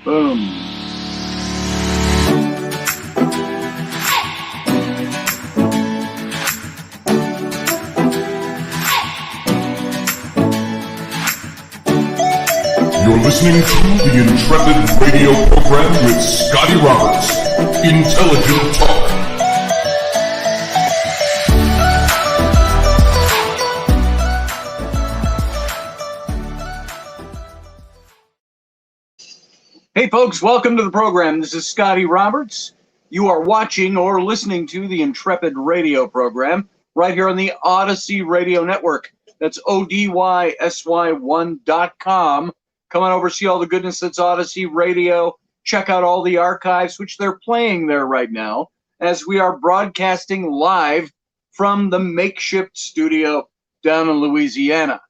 Boom. You're listening to the Intrepid radio program with Scotty Roberts. Intelligent Talk. Hey folks, welcome to the program. This is Scotty Roberts. You are watching or listening to the Intrepid radio program right here on the Odyssey Radio Network. That's ODYSY1.com. Come on over, see all the goodness that's Odyssey Radio. Check out all the archives, which they're playing there right now, as we are broadcasting live from the Makeshift Studio down in Louisiana.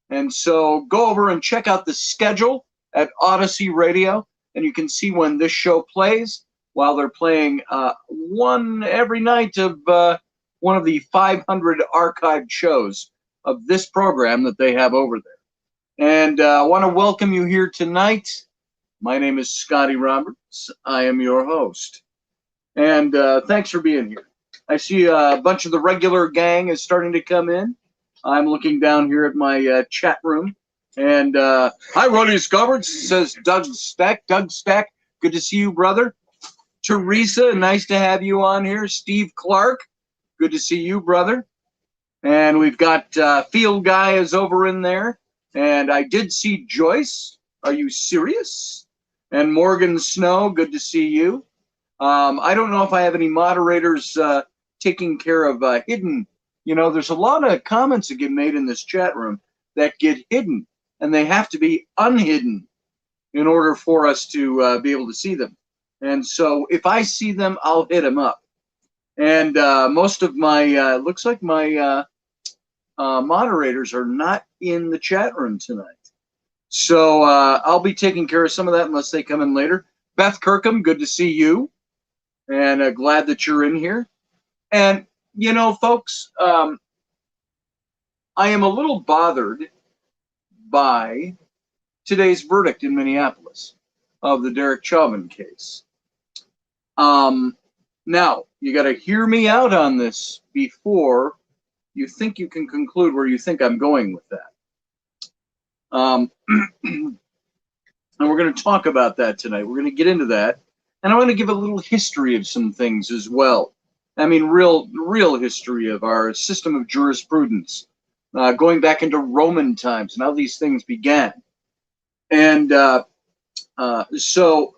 And so go over and check out the schedule at Odyssey Radio, and you can see when this show plays, while they're playing one every night of one of the 500 archived shows of this program that they have over there. And I want to welcome you here tonight. My name is Scotty Roberts. I am your host. And thanks for being here. I see a bunch of the regular gang is starting to come in. I'm looking down here at my chat room. And hi, Roddy Roberts, says Doug Stack. Doug Stack, good to see you, brother. Teresa, nice to have you on here. Steve Clark, good to see you, brother. And we've got Field Guy is over in there. And I did see Joyce. Are you serious? And Morgan Snow, good to see you. I don't know if I have any moderators taking care of hidden. You know, there's a lot of comments that get made in this chat room that get hidden, and they have to be unhidden in order for us to be able to see them. And so if I see them, I'll hit them up. And most of my, looks like my moderators are not in the chat room tonight. So I'll be taking care of some of that unless they come in later. Beth Kirkham, good to see you. And glad that you're in here. And, you know, folks, I am a little bothered by today's verdict in Minneapolis of the Derek Chauvin case. Now, you got to hear me out on this before you think you can conclude where you think I'm going with that. And we're going to talk about that tonight. We're going to get into that. And I want to give a little history of some things as well. I mean, real history of our system of jurisprudence, going back into Roman times and how these things began. And so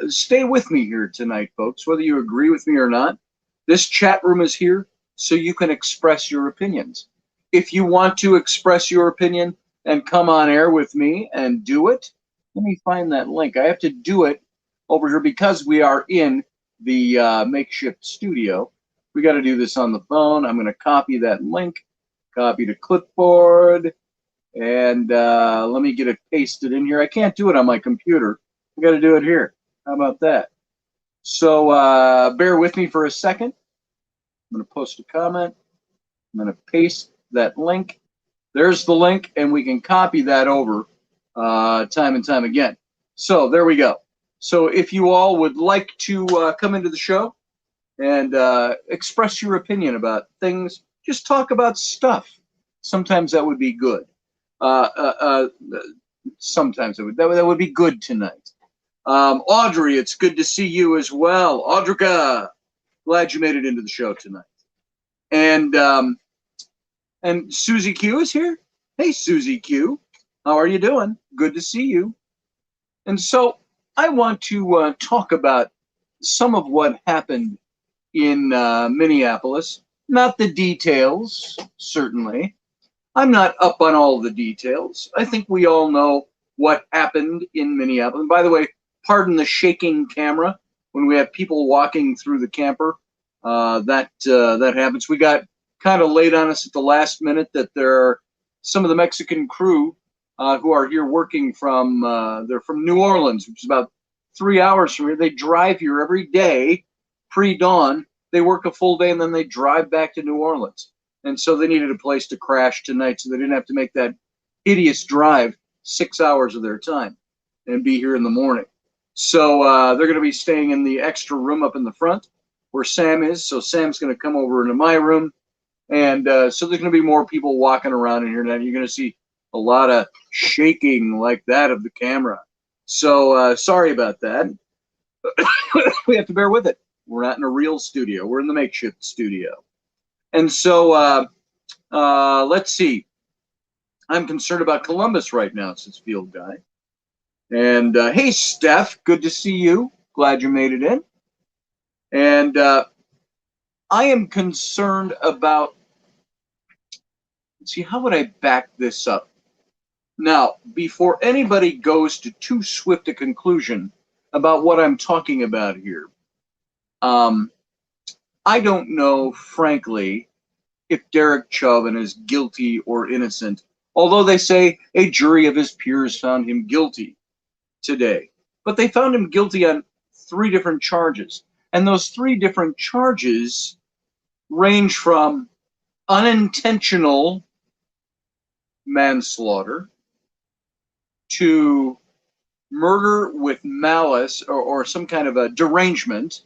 stay with me here tonight, folks, whether you agree with me or not. This chat room is here so you can express your opinions. If you want to express your opinion and come on air with me and do it, let me find that link. I have to do it over here because we are in the Makeshift Studio. We got to do this on the phone. I'm going to copy that link, copy to clipboard, and let me get it pasted in here. I can't do it on my computer. I got to do it here. How about that? So bear with me for a second. I'm going to post a comment. I'm going to paste that link. There's the link, and we can copy that over time and time again. So there we go. So if you all would like to come into the show and express your opinion about things, just talk about stuff. Sometimes that would be good. Sometimes that would be good tonight. Audrey, it's good to see you as well. Audrica, glad you made it into the show tonight. And Susie Q is here. Hey, Susie Q, how are you doing? Good to see you. And so I want to talk about some of what happened in Minneapolis. Not the details, certainly. I'm not up on all the details. I think we all know what happened in Minneapolis. And by the way, pardon the shaking camera when we have people walking through the camper. That happens. We got kind of late on us at the last minute that there are some of the Mexican crew who are here working from, they're from New Orleans, which is about 3 hours from here. They drive here every day, pre-dawn. They work a full day and then they drive back to New Orleans. And so they needed a place to crash tonight so they didn't have to make that hideous drive 6 hours of their time and be here in the morning. So they're going to be staying in the extra room up in the front where Sam is. So Sam's going to come over into my room. And so there's going to be more people walking around in here tonight. You're going to see a lot of shaking like that of the camera. So sorry about that. We have to bear with it. We're not in a real studio. We're in the Makeshift Studio. And so let's see. I'm concerned about Columbus right now, says Field Guy. And hey, Steph, good to see you. Glad you made it in. And I am concerned about, let's see, how would I back this up? Now, before anybody goes to too swift a conclusion about what I'm talking about here, I don't know, frankly, if Derek Chauvin is guilty or innocent, although they say a jury of his peers found him guilty today. But they found him guilty on 3 different charges. And those 3 different charges range from unintentional manslaughter to murder with malice or some kind of a derangement,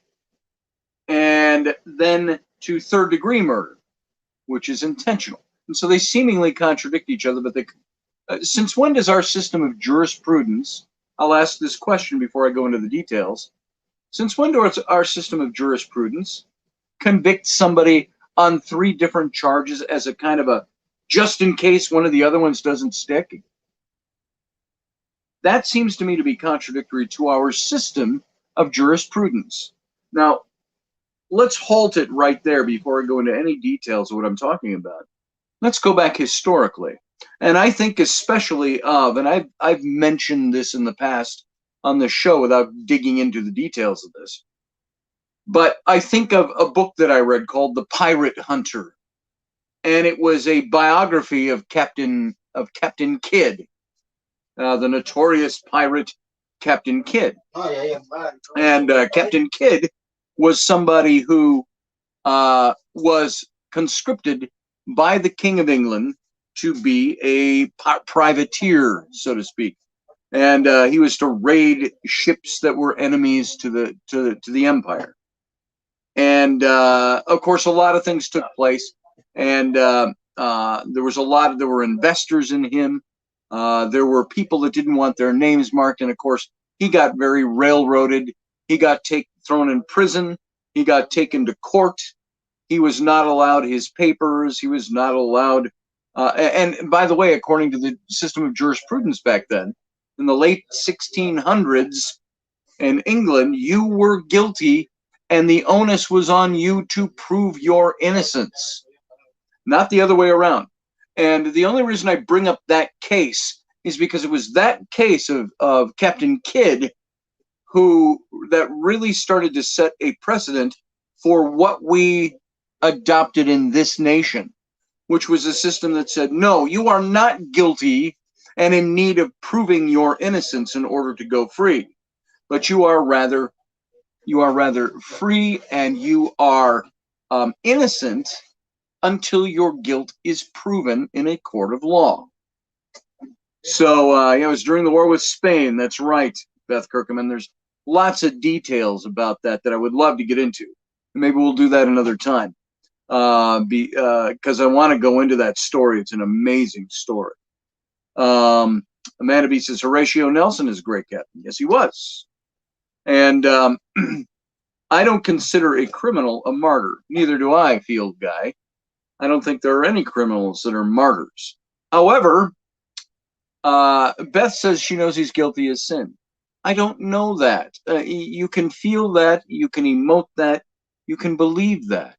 and then to 3rd-degree murder, which is intentional. And so they seemingly contradict each other, but they, since when does our system of jurisprudence, I'll ask this question before I go into the details, since when does our system of jurisprudence convict somebody on 3 different charges as a kind of a just in case one of the other ones doesn't stick? That seems to me to be contradictory to our system of jurisprudence. Now, let's halt it right there before I go into any details of what I'm talking about. Let's go back historically. And I think especially of, and I've mentioned this in the past on the show without digging into the details of this, but I think of a book that I read called The Pirate Hunter. And it was a biography of Captain Kidd, the notorious pirate Captain Kidd. And Captain Kidd was somebody who was conscripted by the King of England to be a privateer, so to speak. And he was to raid ships that were enemies to the empire. And of course, a lot of things took place. And there were investors in him. There were people that didn't want their names marked. And of course, he got very railroaded. He got thrown in prison. He got taken to court. He was not allowed his papers. He was not allowed. And by the way, according to the system of jurisprudence back then, in the late 1600s in England, you were guilty and the onus was on you to prove your innocence, not the other way around. And the only reason I bring up that case is because it was that case of Captain Kidd that really started to set a precedent for what we adopted in this nation, which was a system that said, no, you are not guilty and in need of proving your innocence in order to go free, but you are rather free and you are innocent until your guilt is proven in a court of law. So it was during the war with Spain. That's right, Beth Kirkham. And there's lots of details about that I would love to get into. Maybe we'll do that another time because I want to go into that story. It's an amazing story. Amanda B says Horatio Nelson is a great captain. Yes, he was. And I don't consider a criminal a martyr. Neither do I, Field Guy. I don't think there are any criminals that are martyrs. However, Beth says she knows he's guilty of sin. I don't know that. You can feel that. You can emote that. You can believe that.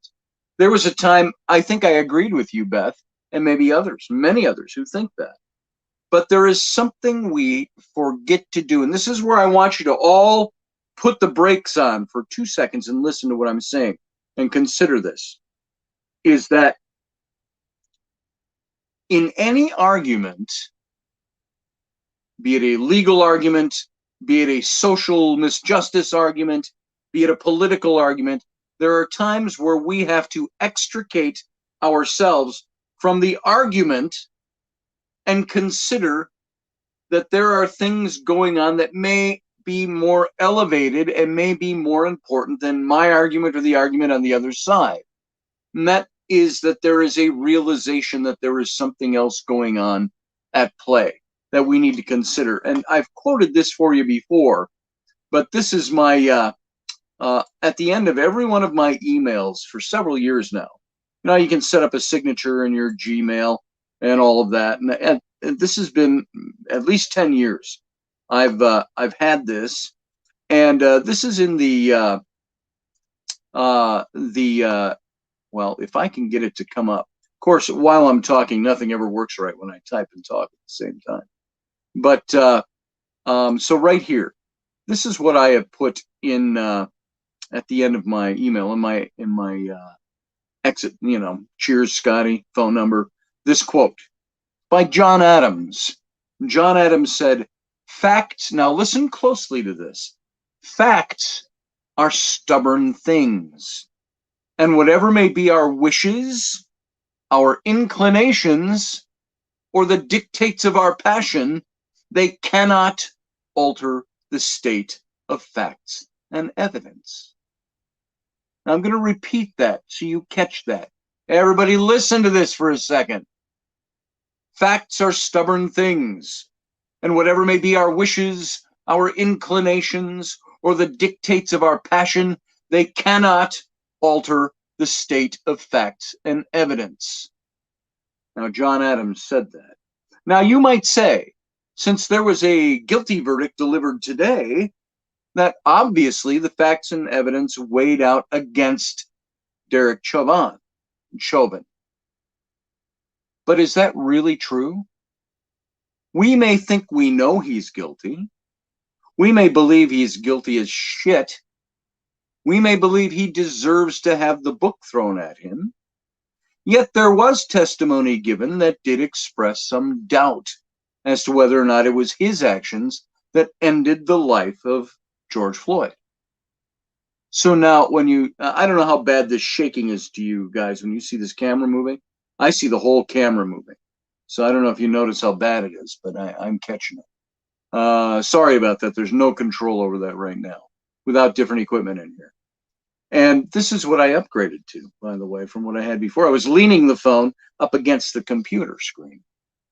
There was a time, I think I agreed with you, Beth, and maybe others, many others who think that. But there is something we forget to do. And this is where I want you to all put the brakes on for 2 seconds and listen to what I'm saying and consider this. Is that in any argument, be it a legal argument, be it a social misjustice argument, be it a political argument, there are times where we have to extricate ourselves from the argument and consider that there are things going on that may be more elevated and may be more important than my argument or the argument on the other side. And that is that there is a realization that there is something else going on at play that we need to consider. And I've quoted this for you before, but this is my, at the end of every one of my emails for several years now. Now you can set up a signature in your Gmail and all of that. And this has been at least 10 years. I've had this, and this is in the well, if I can get it to come up. Of course, while I'm talking, nothing ever works right when I type and talk at the same time. But so right here, this is what I have put in at the end of my email, in my exit. You know, cheers, Scotty. Phone number. This quote by John Adams. John Adams said, "Facts." Now listen closely to this. Facts are stubborn things. And whatever may be our wishes, our inclinations, or the dictates of our passion, they cannot alter the state of facts and evidence. Now, I'm going to repeat that so you catch that. Everybody listen to this for a second. Facts are stubborn things, and whatever may be our wishes, our inclinations, or the dictates of our passion, they cannot alter the state of facts and evidence. Now, John Adams said that. Now, you might say, since there was a guilty verdict delivered today, that obviously the facts and evidence weighed out against Derek Chauvin. But is that really true? We may think we know he's guilty. We may believe he's guilty as shit. We may believe he deserves to have the book thrown at him. Yet there was testimony given that did express some doubt as to whether or not it was his actions that ended the life of George Floyd. So now when you, I don't know how bad this shaking is to you guys when you see this camera moving. I see the whole camera moving. So I don't know if you notice how bad it is, but I'm catching it. Sorry about that. There's no control over that right now without different equipment in here. And this is what I upgraded to, by the way, from what I had before. I was leaning the phone up against the computer screen.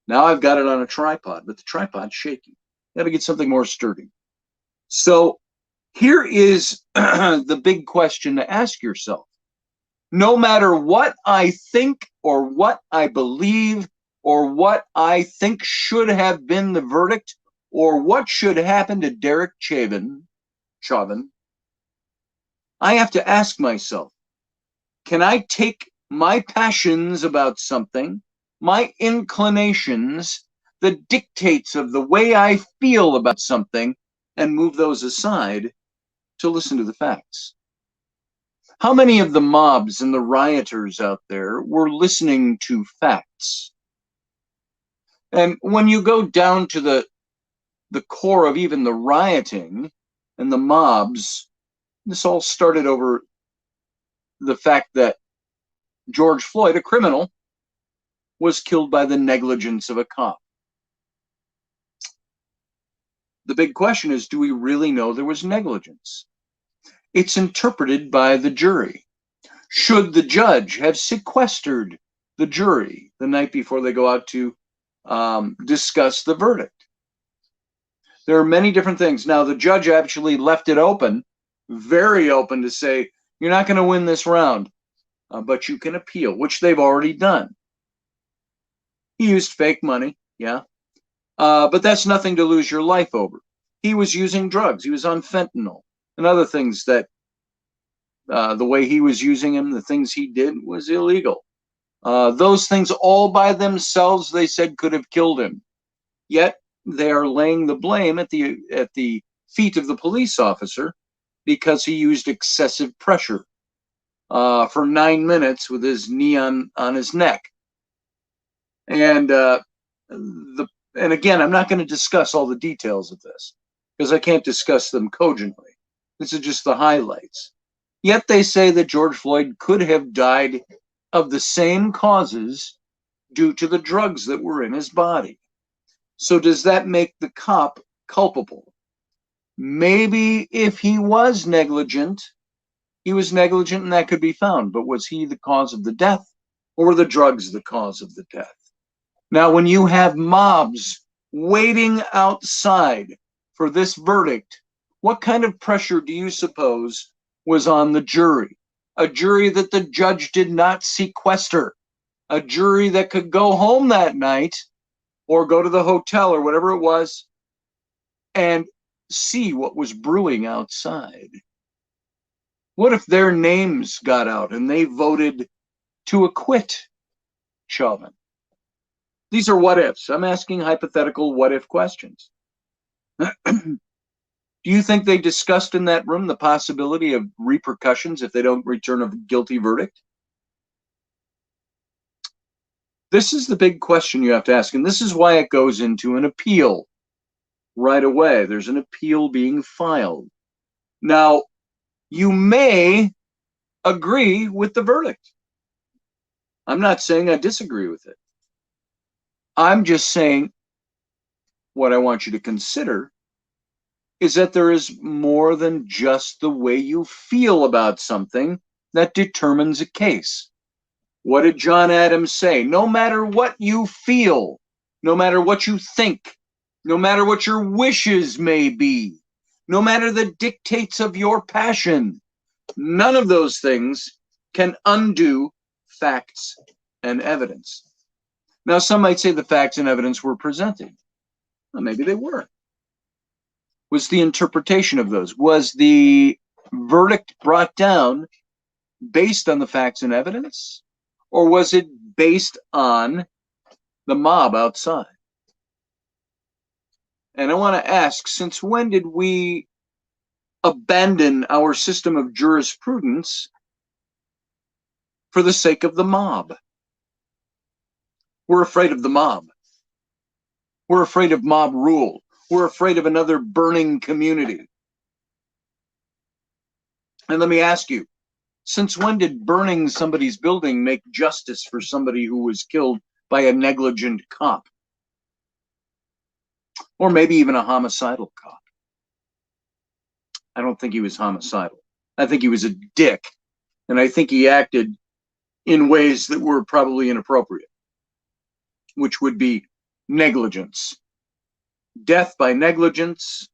Now I've got it on a tripod, but the tripod's shaky. Got to get something more sturdy. So here is the big question to ask yourself. No matter what I think or what I believe or what I think should have been the verdict or what should happen to Derek Chauvin, I have to ask myself, can I take my passions about something, my inclinations, the dictates of the way I feel about something, and move those aside to listen to the facts? How many of the mobs and the rioters out there were listening to facts? And when you go down to the core of even the rioting and the mobs, this all started over the fact that George Floyd, a criminal, was killed by the negligence of a cop. The big question is, do we really know there was negligence? It's interpreted by the jury. Should the judge have sequestered the jury the night before they go out to discuss the verdict? There are many different things. Now, the judge actually left it open, very open, to say, you're not going to win this round, but you can appeal, which they've already done. He used fake money, yeah, but that's nothing to lose your life over. He was using drugs. He was on fentanyl and other things that the way he was using them, the things he did was illegal. Those things all by themselves, they said, could have killed him. Yet they are laying the blame at the feet of the police officer because he used excessive pressure for 9 minutes with his knee on his neck. And again, I'm not going to discuss all the details of this because I can't discuss them cogently. This is just the highlights. Yet they say that George Floyd could have died of the same causes due to the drugs that were in his body. So does that make the cop culpable? Maybe if he was negligent and that could be found. But was he the cause of the death, or were the drugs the cause of the death? Now, when you have mobs waiting outside for this verdict, what kind of pressure do you suppose was on the jury? A jury that the judge did not sequester, a jury that could go home that night or go to the hotel or whatever it was and see what was brewing outside. What if their names got out and they voted to acquit Chauvin? These are what ifs. I'm asking hypothetical what if questions. Do you think they discussed in that room the possibility of repercussions if they don't return a guilty verdict? This is the big question you have to ask, and this is why it goes into an appeal right away. There's an appeal being filed. Now, you may agree with the verdict. I'm not saying I disagree with it. I'm just saying what I want you to consider is that there is more than just the way you feel about something that determines a case. What did John Adams say? No matter what you feel, no matter what you think, no matter what your wishes may be, no matter the dictates of your passion, none of those things can undo facts and evidence. Now, some might say the facts and evidence were presented. Well, maybe they were. Was the interpretation of those, was the verdict brought down based on the facts and evidence? Or was it based on the mob outside? And I want to ask, since when did we abandon our system of jurisprudence for the sake of the mob? We're afraid of the mob. We're afraid of mob rule. We're afraid of another burning community. And let me ask you, since when did burning somebody's building make justice for somebody who was killed by a negligent cop? Or maybe even a homicidal cop. I don't think he was homicidal. I think he was a dick. And I think he acted in ways that were probably inappropriate, which would be negligence. Death by negligence,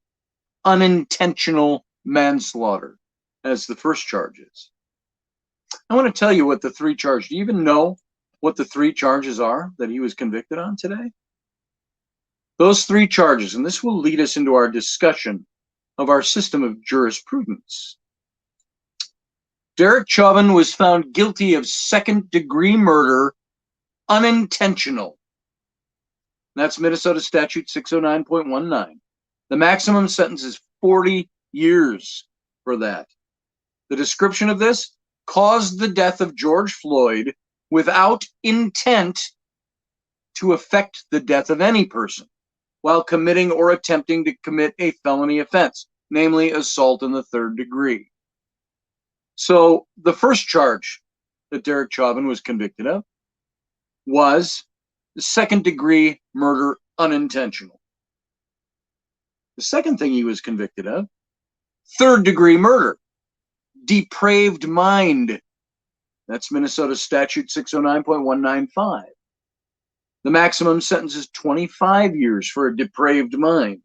unintentional manslaughter as the first charge is. I want to tell you what the three charges. Do you even know what the three charges are that he was convicted on today? Those three charges, and this will lead us into our discussion of our system of jurisprudence. Derek Chauvin was found guilty of second-degree murder, unintentional. That's Minnesota Statute 609.19. The maximum sentence is 40 years for that. The description of this: caused the death of George Floyd without intent to affect the death of any person while committing or attempting to commit a felony offense, namely assault in the third degree. So the first charge that Derek Chauvin was convicted of was the second-degree murder unintentional. The second thing he was convicted of, third-degree murder, depraved mind. That's Minnesota Statute 609.195. The maximum sentence is 25 years for a depraved mind.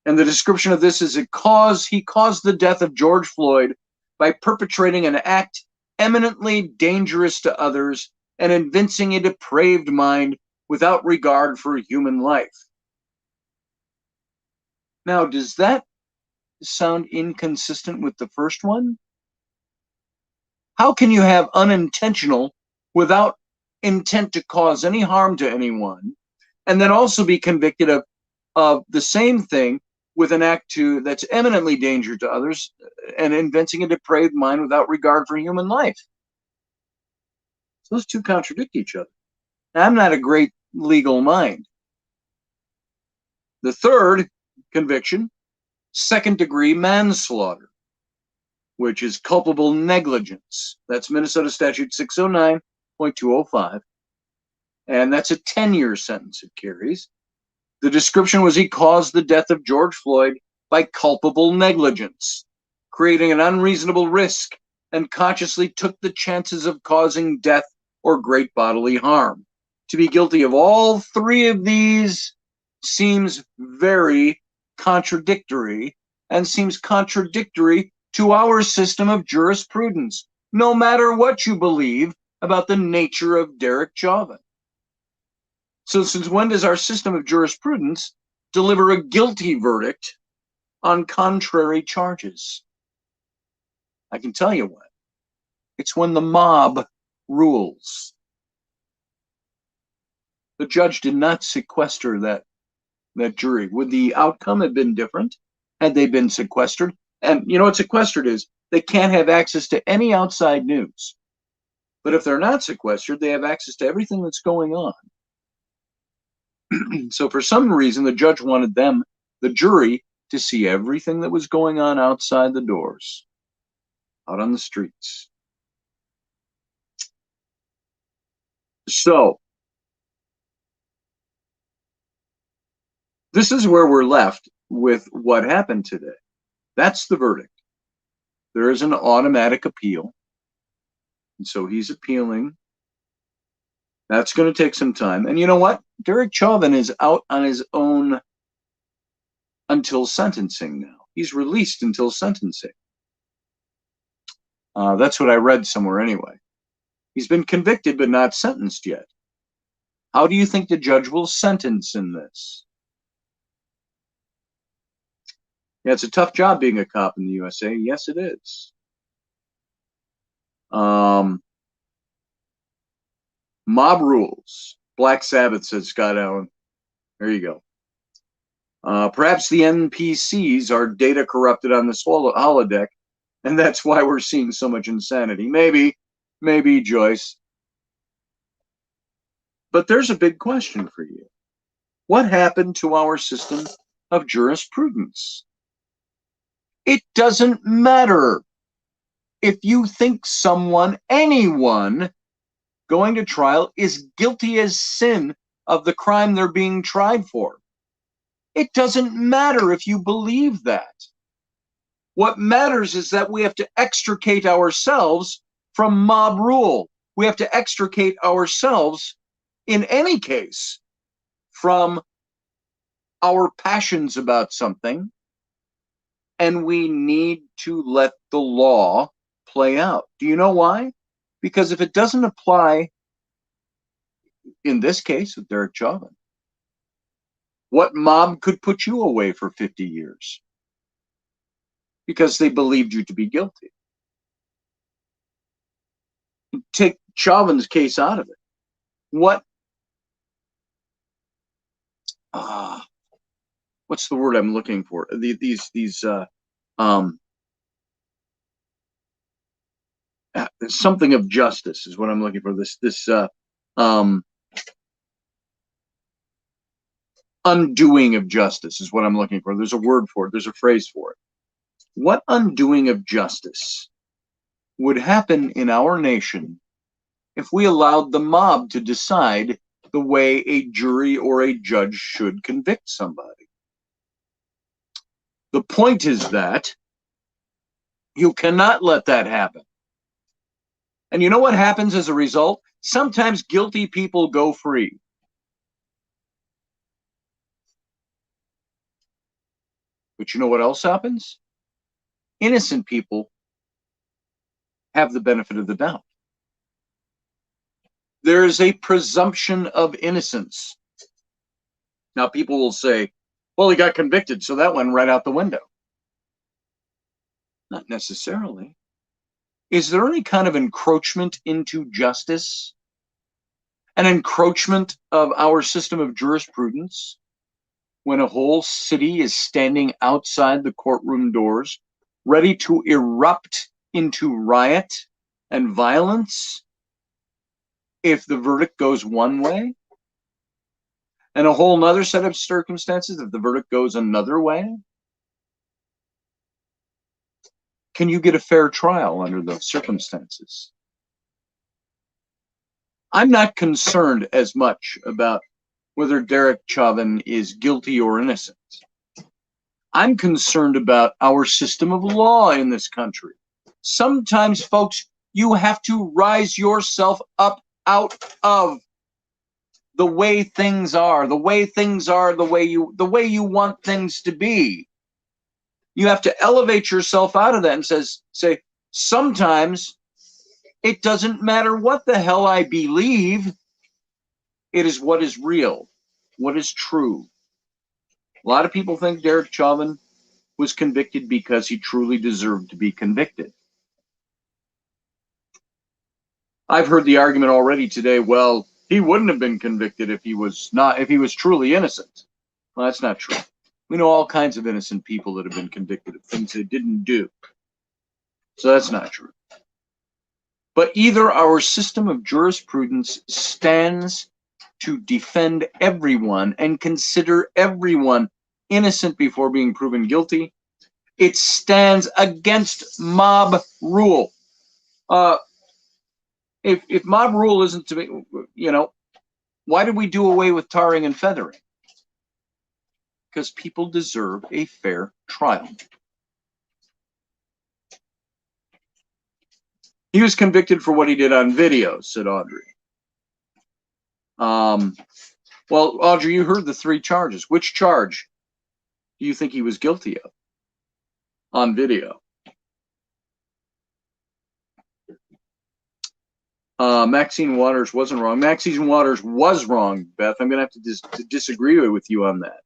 And the description of this is he caused the death of George Floyd by perpetrating an act eminently dangerous to others and evincing a depraved mind without regard for human life. Now, does that sound inconsistent with the first one? How can you have unintentional without intent to cause any harm to anyone, and then also be convicted of the same thing with an act that's eminently dangerous to others and evincing a depraved mind without regard for human life? So those two contradict each other. Now, I'm not a great legal mind. The third conviction, second-degree manslaughter, which is culpable negligence. That's Minnesota Statute 609.205. And that's a 10-year sentence it carries. The description was he caused the death of George Floyd by culpable negligence, creating an unreasonable risk, and consciously took the chances of causing death or great bodily harm. To be guilty of all three of these seems very contradictory, and seems contradictory to our system of jurisprudence, no matter what you believe about the nature of Derek Chauvin. So since when does our system of jurisprudence deliver a guilty verdict on contrary charges? I can tell you when. It's when the mob rules. The judge did not sequester that jury. Would the outcome have been different had they been sequestered? And you know what sequestered is? They can't have access to any outside news. But if they're not sequestered, they have access to everything that's going on. So for some reason, the judge wanted them, the jury, to see everything that was going on outside the doors, out on the streets. So this is where we're left with what happened today. That's the verdict. There is an automatic appeal. And so he's appealing. That's going to take some time. And you know what? Derek Chauvin is out on his own until sentencing now. He's released until sentencing. That's what I read somewhere anyway. He's been convicted but not sentenced yet. How do you think the judge will sentence in this? Yeah, it's a tough job being a cop in the USA. Yes, it is. Mob rules. Black Sabbath, says Scott Allen. There you go. Perhaps the NPCs are data corrupted on this holodeck, and that's why we're seeing so much insanity. Maybe, Joyce. But there's a big question for you. What happened to our system of jurisprudence? It doesn't matter if you think someone, anyone, going to trial is guilty as sin of the crime they're being tried for. It doesn't matter if you believe that. What matters is that we have to extricate ourselves from mob rule. We have to extricate ourselves, in any case, from our passions about something, and we need to let the law play out. Do you know why? Because if it doesn't apply, in this case with Derek Chauvin, what mob could put you away for 50 years? Because they believed you to be guilty. Take Chauvin's case out of it. What's the word I'm looking for? Something of justice is what I'm looking for. Undoing of justice is what I'm looking for. There's a word for it. There's a phrase for it. What undoing of justice would happen in our nation if we allowed the mob to decide the way a jury or a judge should convict somebody? The point is that you cannot let that happen. And you know what happens as a result? Sometimes guilty people go free. But you know what else happens? Innocent people have the benefit of the doubt. There is a presumption of innocence. Now, people will say, well, he got convicted, so that went right out the window. Not necessarily. Is there any kind of encroachment into justice? An encroachment of our system of jurisprudence when a whole city is standing outside the courtroom doors, ready to erupt into riot and violence if the verdict goes one way? And a whole nother set of circumstances if the verdict goes another way? Can you get a fair trial under those circumstances? I'm not concerned as much about whether Derek Chauvin is guilty or innocent. I'm concerned about our system of law in this country. Sometimes, folks, you have to rise yourself up out of the way things are, the way things are, the way you want things to be. You have to elevate yourself out of that and say, sometimes it doesn't matter what the hell I believe. It is what is real, what is true. A lot of people think Derek Chauvin was convicted because he truly deserved to be convicted. I've heard the argument already today, well, he wouldn't have been convicted if he was truly innocent. Well, that's not true. We know all kinds of innocent people that have been convicted of things they didn't do. So that's not true. But either our system of jurisprudence stands to defend everyone and consider everyone innocent before being proven guilty. It stands against mob rule. If mob rule isn't to be, why did we do away with tarring and feathering? Because people deserve a fair trial. He was convicted for what he did on video, said Audrey. Well, Audrey, you heard the 3 charges. Which charge do you think he was guilty of on video? Maxine Waters wasn't wrong. Maxine Waters was wrong, Beth. I'm going to have to disagree with you on that.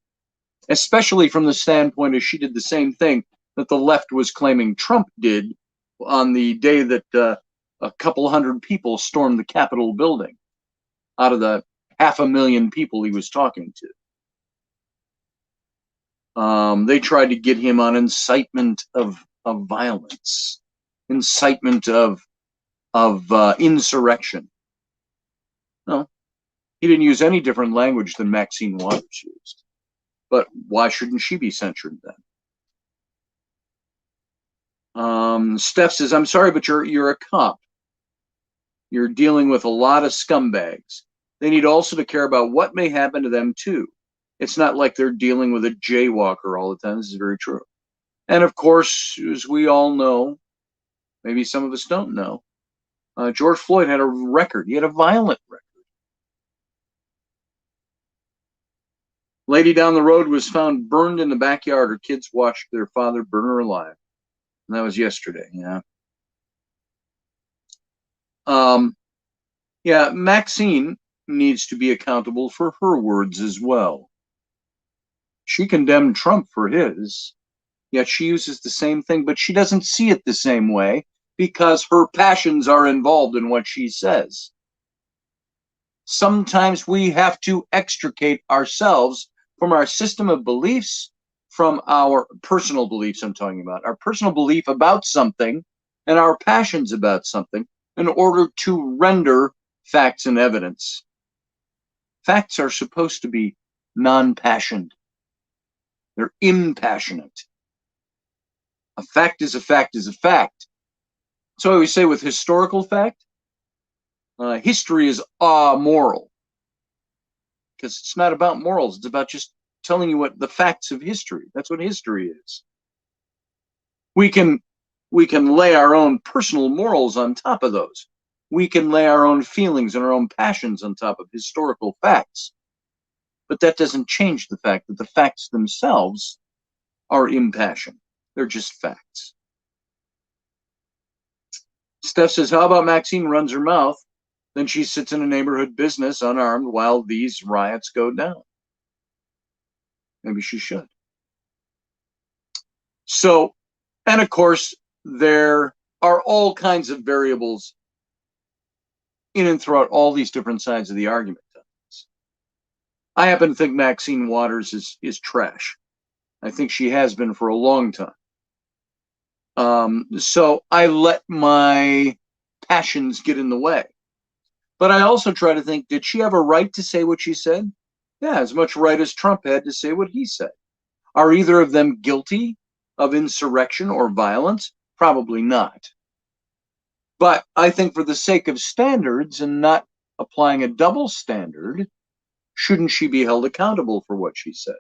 Especially from the standpoint of she did the same thing that the left was claiming Trump did on the day that a couple hundred people stormed the Capitol building out of the 500,000 people he was talking to. They tried to get him on incitement of violence, incitement of insurrection. No, he didn't use any different language than Maxine Waters used. But why shouldn't she be censured then? Steph says, I'm sorry, but you're a cop. You're dealing with a lot of scumbags. They need also to care about what may happen to them too. It's not like they're dealing with a jaywalker all the time. This is very true. And of course, as we all know, maybe some of us don't know, George Floyd had a record. He had a violent record. Lady down the road was found burned in the backyard. Her kids watched their father burn her alive. And that was yesterday, yeah. Yeah, Maxine needs to be accountable for her words as well. She condemned Trump for his, yet she uses the same thing, but she doesn't see it the same way because her passions are involved in what she says. Sometimes we have to extricate ourselves from our system of beliefs, from our personal beliefs I'm talking about, our personal belief about something and our passions about something in order to render facts and evidence. Facts are supposed to be non-passioned. They're impassionate. A fact is a fact is a fact. So I always say with historical fact, history is amoral. Because it's not about morals. It's about just telling you what the facts of history. That's what history is. We can lay our own personal morals on top of those. We can lay our own feelings and our own passions on top of historical facts. But that doesn't change the fact that the facts themselves are impassioned. They're just facts. Steph says, how about Maxine runs her mouth? Then she sits in a neighborhood business unarmed while these riots go down. Maybe she should. So, and of course, there are all kinds of variables in and throughout all these different sides of the argument. I happen to think Maxine Waters is trash. I think she has been for a long time. So I let my passions get in the way. But I also try to think, did she have a right to say what she said? Yeah, as much right as Trump had to say what he said. Are either of them guilty of insurrection or violence? Probably not. But I think for the sake of standards and not applying a double standard, shouldn't she be held accountable for what she said?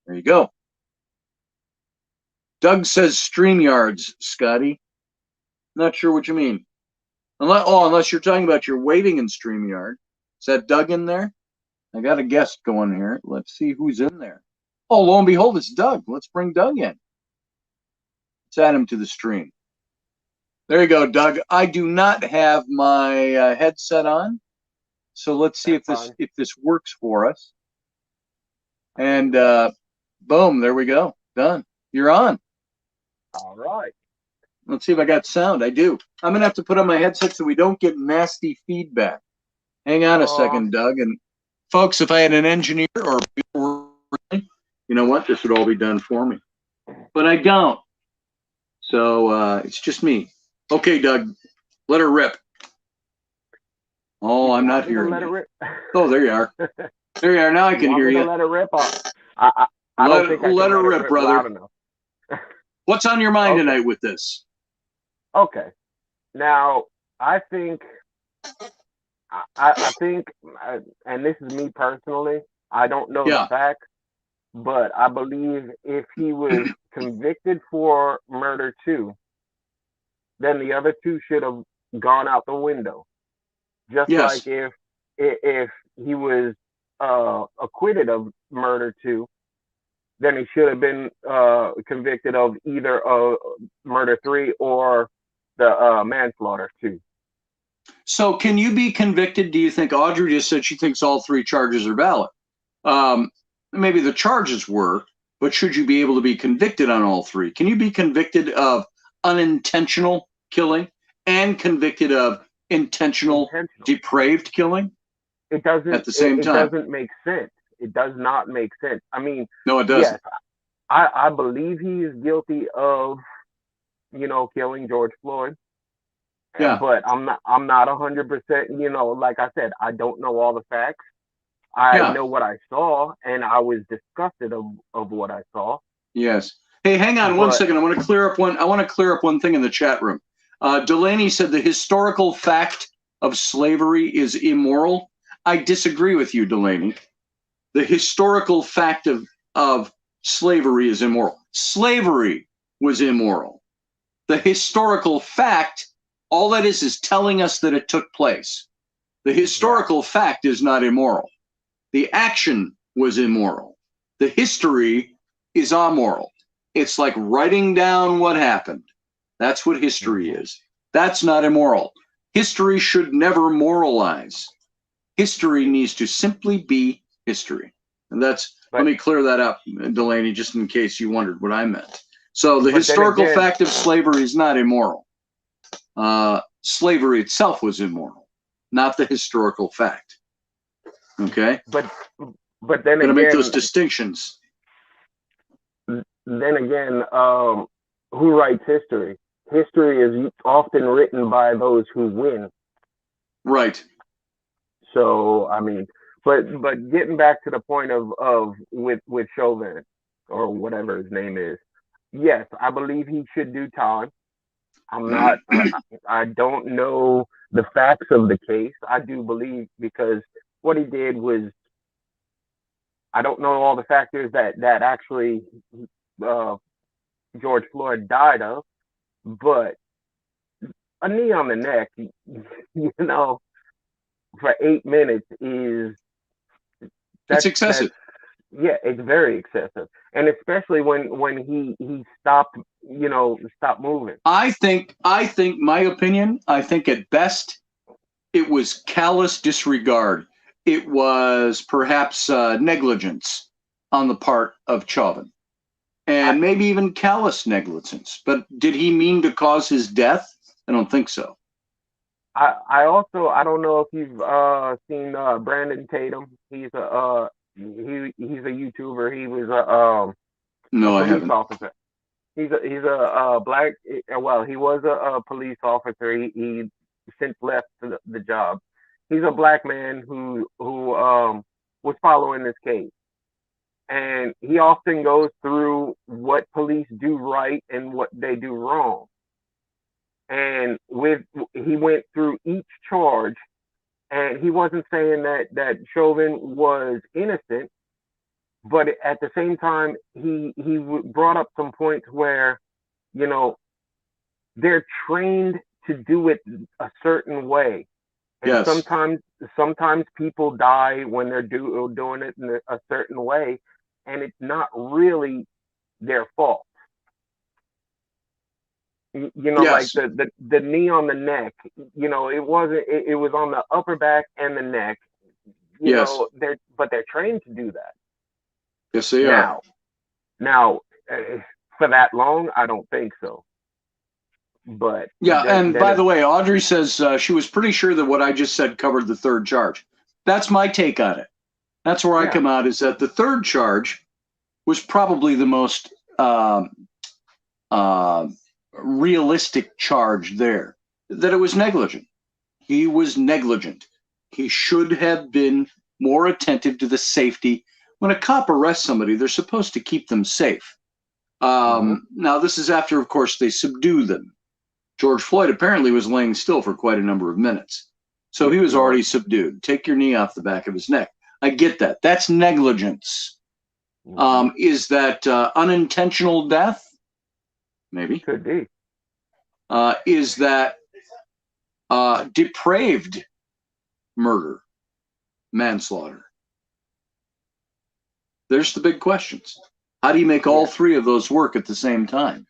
There you go. Doug says StreamYards, Scotty. Not sure what you mean. Unless you're talking about you're waiting in StreamYard. Is that Doug in there? I got a guest going here. Let's see who's in there. Oh, lo and behold, it's Doug. Let's bring Doug in. Let's add him to the stream. There you go, Doug. I do not have my headset on, so let's see if this works for us. And boom, there we go. Done. You're on. All right. Let's see if I got sound. I do. I'm going to have to put on my headset so we don't get nasty feedback. Hang on a second, Doug. And folks, if I had an engineer or people were, you know what? This would all be done for me. But I don't. So it's just me. Okay, Doug, let her rip. Oh, I'm not hearing you. Oh, there you are. There you are. Now I can hear you. Let her rip. I don't think I can let her rip, brother. What's on your mind tonight with this? Okay. Now, I think, and this is me personally, I don't know the facts, but I believe if he was convicted for murder 2, then the other 2 should have gone out the window. Just like if he was acquitted of murder 2, then he should have been convicted of either murder 3 or the manslaughter 2. So can you be convicted? Do you think Audrey just said she thinks all 3 charges are valid? Maybe the charges were, but should you be able to be convicted on all 3? Can you be convicted of unintentional killing and convicted of intentional depraved killing? It doesn't at the same time. It doesn't make sense. It does not make sense. I mean, no, it doesn't. Yes, I believe he is guilty of, killing George Floyd. Yeah. But I'm not 100%. Like I said, I don't know all the facts. I know what I saw, and I was disgusted of what I saw. Yes. Hey, hang on one second. I want to clear up one thing in the chat room. Delaney said the historical fact of slavery is immoral. I disagree with you, Delaney. The historical fact of slavery is immoral. Slavery was immoral. The historical fact, all that is telling us that it took place. The historical fact is not immoral. The action was immoral. The history is amoral. It's like writing down what happened. That's what history is. That's not immoral. History should never moralize. History needs to simply be history. And let me clear that up, Delaney, just in case you wondered what I meant. So the historical fact of slavery is not immoral. Slavery itself was immoral, not the historical fact. Okay? But then again, make those distinctions. Then again, who writes history? History is often written by those who win. Right. So I mean, but getting back to the point of with Chauvin or whatever his name is, yes, I believe he should do time. I'm not. I don't know the facts of the case. I do believe because what he did was. I don't know all the factors that actually George Floyd died of, but a knee on the neck, for 8 minutes that's excessive. It's very excessive, and especially when he stopped moving. I think my opinion. I think at best it was callous disregard. It was perhaps negligence on the part of Chauvin, and maybe even callous negligence. But did he mean to cause his death? I don't think so. I don't know if you've seen Brandon Tatum. He's a YouTuber. He was a police officer. He's a black. Well, he was a police officer. He since left the job. He's a black man who was following this case, and he often goes through what police do right and what they do wrong. And he went through each charge, and he wasn't saying that Chauvin was innocent. but at the same time, he brought up some points where, you know, they're trained to do it a certain way, and Yes. sometimes people die when they're doing it in a certain way, and it's not really their fault. You know, Yes. like the knee on the neck. You know, it wasn't. It was on the upper back and the neck. You Yes. know, they're trained to do that. Yes, they are. Now, for that long, I don't think so. But yeah, and by the way, Audrey says she was pretty sure that what I just said covered the third charge. That's my take on it. That's where I come out, is that the third charge was probably the most realistic charge there. That it was negligent. He was negligent. He should have been more attentive to the safety. When a cop arrests somebody, they're supposed to keep them safe. Now, this is after, of course, they subdue them. George Floyd apparently was laying still for quite a number of minutes. So he was already subdued. Take your knee off the back of his neck. I get that. That's negligence. Is that unintentional death? Maybe. Could be. Is that depraved murder, manslaughter? There's the big questions. How do you make all three of those work at the same time?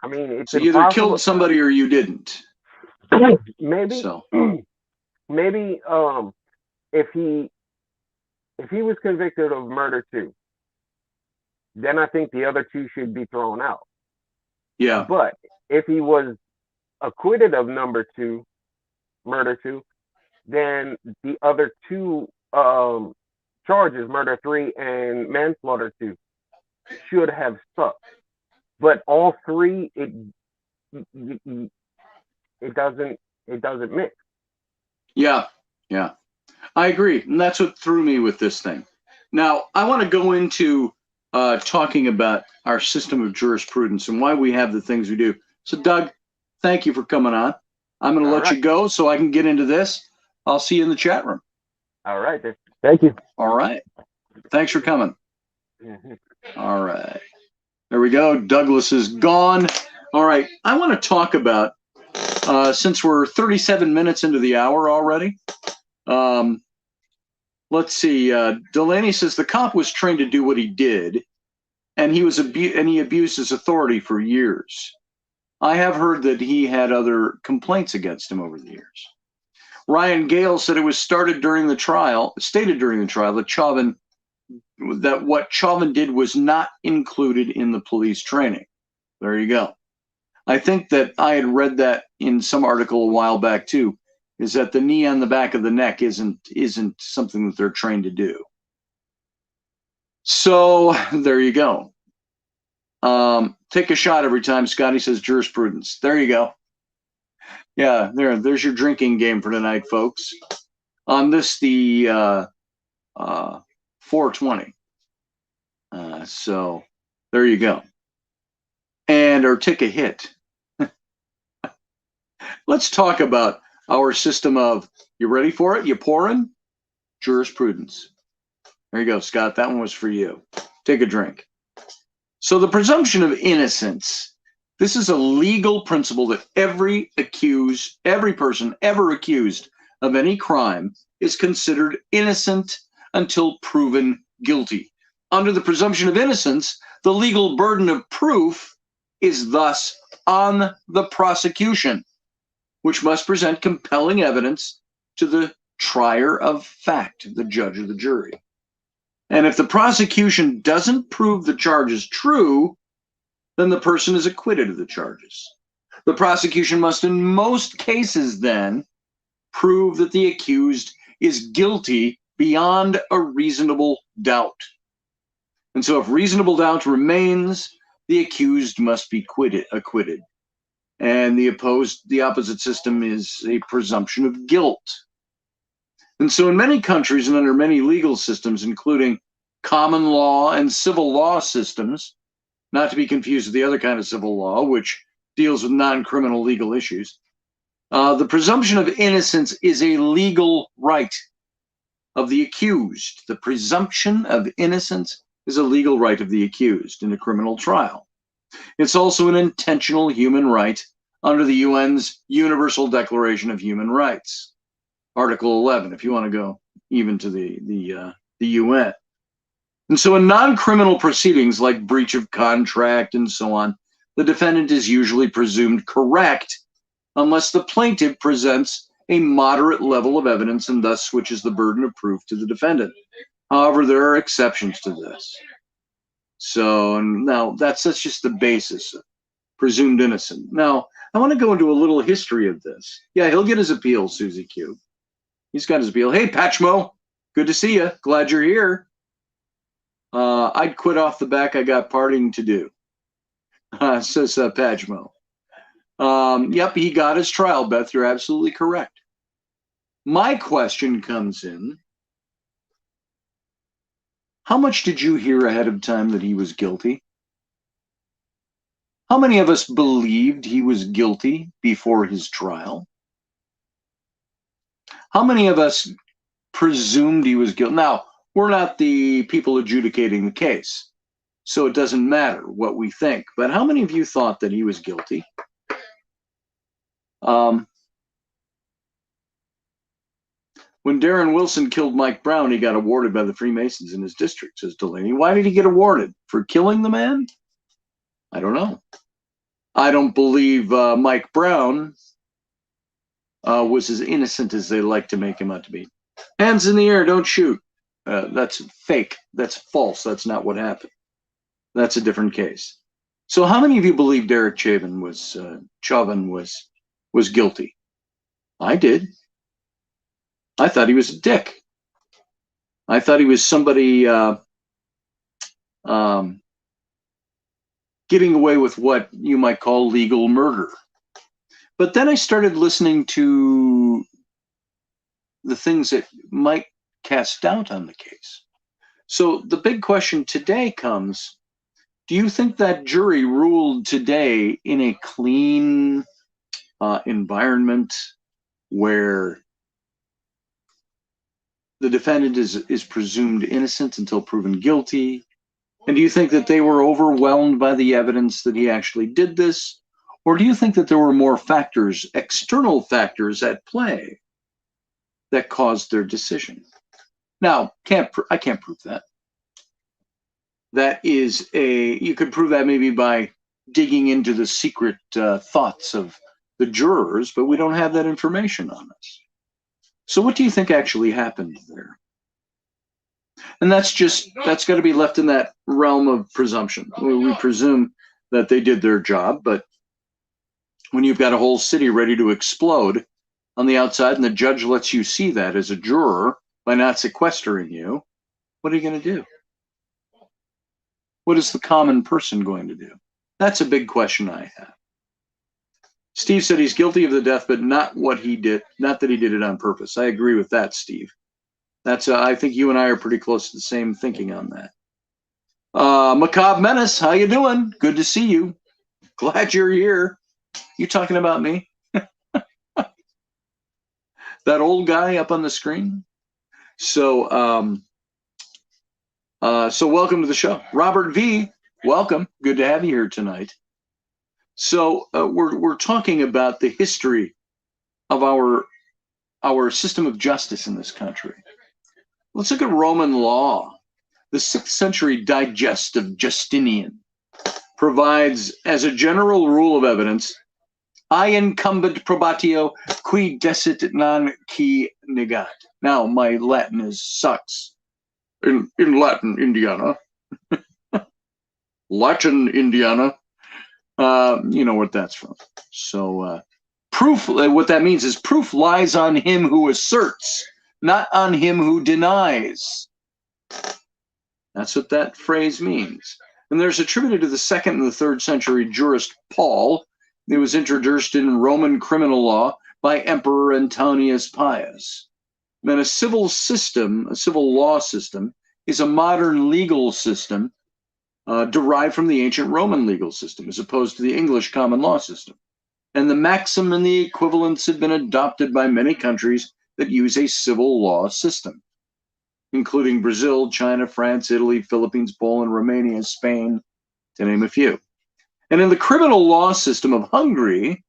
I mean, it's so you either killed somebody or you didn't. Maybe. So. Maybe if he was convicted of murder too, then I think the other two should be thrown out. Yeah. But if he was acquitted of murder two, then the other two charges, murder 3 and manslaughter 2, should have stuck. But all three, it doesn't mix. Yeah, yeah, I agree, and that's what threw me with this thing. Now, I want to go into talking about our system of jurisprudence and why we have the things we do. So, Doug, thank you for coming on. I'm going to let you go so I can get into this. I'll see you in the chat room. All right. Thank you. All right. Thanks for coming. All right. There we go. Douglas is gone. All right. I want to talk about, since we're 37 minutes into the hour already, let's see. Delaney says the cop was trained to do what he did, and he abused his authority for years. I have heard that he had other complaints against him over the years. Ryan Gale said it was stated during the trial that what Chauvin did was not included in the police training. There you go. I think that I had read that in some article a while back too, is that the knee on the back of the neck isn't something that they're trained to do. So there you go. Take a shot every time Scotty says jurisprudence. There you go. Yeah, there's your drinking game for tonight, folks. On this, the 420. So there you go. Or take a hit. Let's talk about our system of, you ready for it? You pouring? Jurisprudence. There you go, Scott. That one was for you. Take a drink. So the presumption of innocence. This is a legal principle that every person ever accused of any crime is considered innocent until proven guilty. Under the presumption of innocence, the legal burden of proof is thus on the prosecution, which must present compelling evidence to the trier of fact, the judge or the jury. And if the prosecution doesn't prove the charge is true, then the person is acquitted of the charges. The prosecution must, in most cases, then, prove that the accused is guilty beyond a reasonable doubt. And so if reasonable doubt remains, the accused must be acquitted. And the opposite system is a presumption of guilt. And so in many countries and under many legal systems, including common law and civil law systems, not to be confused with the other kind of civil law, which deals with non-criminal legal issues, the presumption of innocence is a legal right. of the accused. The presumption of innocence is a legal right of the accused in a criminal trial. It's also an intentional human right under the UN's Universal Declaration of Human Rights, Article 11, if you want to go even to the UN. And so in non-criminal proceedings like breach of contract and so on, the defendant is usually presumed correct unless the plaintiff presents a moderate level of evidence and thus switches the burden of proof to the defendant. However, there are exceptions to this. So now that's just the basis of presumed innocent. Now, I want to go into a little history of this. Yeah, he'll get his appeal, Susie Q. He's got his appeal. Hey, Patchmo, good to see you. Glad you're here. I'd quit off the back. I got partying to do, says Patchmo. Yep, he got his trial, Beth. You're absolutely correct. My question comes in. How much did you hear ahead of time that he was guilty? How many of us believed he was guilty before his trial? How many of us presumed he was guilty? Now, we're not the people adjudicating the case, so it doesn't matter what we think. But how many of you thought that he was guilty? When Darren Wilson killed Mike Brown, he got awarded by the Freemasons in his district, says Delaney. Why did he get awarded? For killing the man? I don't know. I don't believe Mike Brown was as innocent as they like to make him out to be. Hands in the air, don't shoot. That's fake. That's false. That's not what happened. That's a different case. So how many of you believe Derek Chauvin was guilty? I did. I thought he was a dick. I thought he was somebody getting away with what you might call legal murder. But then I started listening to the things that might cast doubt on the case. So the big question today comes, do you think that jury ruled today in a clean environment where the defendant is presumed innocent until proven guilty? And do you think that they were overwhelmed by the evidence that he actually did this? Or do you think that there were more factors, external factors at play that caused their decision? Now, I can't prove that. That is you could prove that maybe by digging into the secret thoughts of the jurors, but we don't have that information on us. So what do you think actually happened there? And that's got to be left in that realm of presumption. We presume that they did their job, but when you've got a whole city ready to explode on the outside and the judge lets you see that as a juror by not sequestering you, what are you going to do? What is the common person going to do? That's a big question I have. Steve said he's guilty of the death, but not what he did. Not that he did it on purpose. I agree with that, Steve. That's I think you and I are pretty close to the same thinking on that. Macabre Menace, how you doing? Good to see you. Glad you're here. You talking about me? That old guy up on the screen? So welcome to the show. Robert V, welcome. Good to have you here tonight. So we're talking about the history of our system of justice in this country. Let's look at Roman law. The 6th century digest of Justinian provides as a general rule of evidence, I incumbent probatio qui decit non qui negat. Now, my Latin sucks. In Latin, Indiana. Latin, Indiana. You know what that's from. So proof, what that means is proof lies on him who asserts, not on him who denies. That's what that phrase means. And there's attributed to the 2nd and the 3rd century jurist Paul. It was introduced in Roman criminal law by Emperor Antonius Pius. Then a civil law system, is a modern legal system derived from the ancient Roman legal system, as opposed to the English common law system. And the maxim and the equivalents have been adopted by many countries that use a civil law system. including Brazil, China, France, Italy, Philippines, Poland, Romania, Spain, to name a few. And in the criminal law system of Hungary,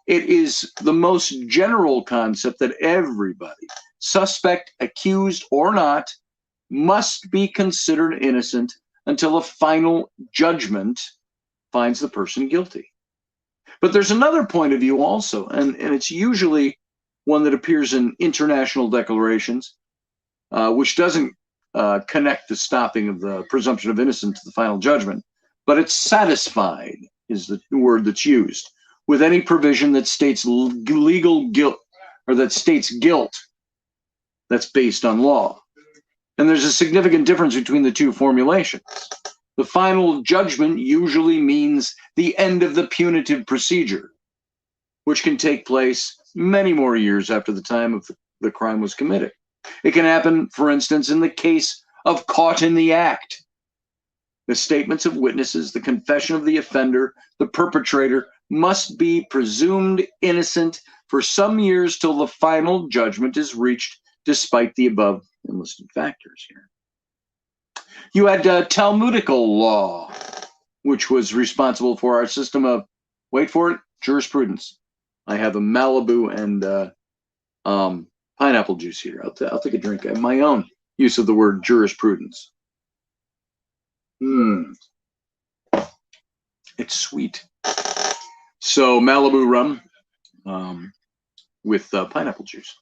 it is the most general concept that everybody, suspect, accused, or not, must be considered innocent until a final judgment finds the person guilty. But there's another point of view also, and it's usually one that appears in international declarations, which doesn't connect the stopping of the presumption of innocence to the final judgment, but it's satisfied is the word that's used with any provision that states legal guilt or that states guilt that's based on law. And there's a significant difference between the two formulations. The final judgment usually means the end of the punitive procedure, which can take place many more years after the time of the crime was committed. It can happen, for instance, in the case of caught in the act. The statements of witnesses, the confession of the offender, the perpetrator must be presumed innocent for some years till the final judgment is reached, despite the above enlisted factors here. You had Talmudical law, which was responsible for our system of, wait for it, jurisprudence. I have a Malibu and pineapple juice here. I'll take a drink. I have my own use of the word jurisprudence. It's sweet. So Malibu rum with pineapple juice.